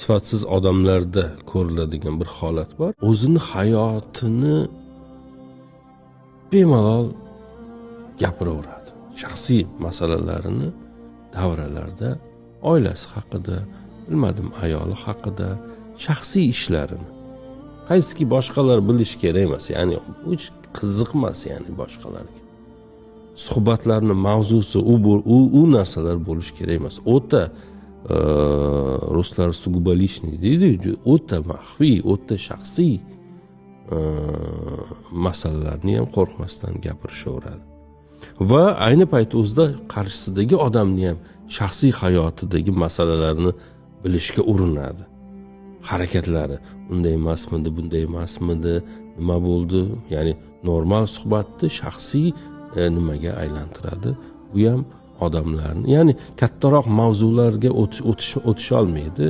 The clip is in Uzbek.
sifatsiz odamlarda ko'riladigan bir holat bor. O'zini hayotini bemalol gapiraveradi. Shaxsiy masalalarini davralarda oilasi haqida, bilmadim, ayoli haqida, shaxsiy ishlarini. Qaysiki boshqalar bilish kerak emas, ya'ni hech qiziqmas, ya'ni boshqalarga. Suhbatlarning mavzusi u narsalar bo'lish kerak emas. O'ta ruslar sugubalishniy deydi, o'ta maxfiy, o'ta shaxsiy masalalarni ham qo'rqmasdan gapirishaveradi. Va ayni payt o'zida qarshisidagi odamni ham shaxsiy hayotidagi masalalarni bilishga urinadi. Harakatlari unday emasmidi, bunday emasmidi, nima bo'ldi? Ya'ni normal suhbatni shaxsiy nimaga aylantiradi. Bu ham odamlarni, ya'ni kattaroq mavzularga o'tisha olmaydi.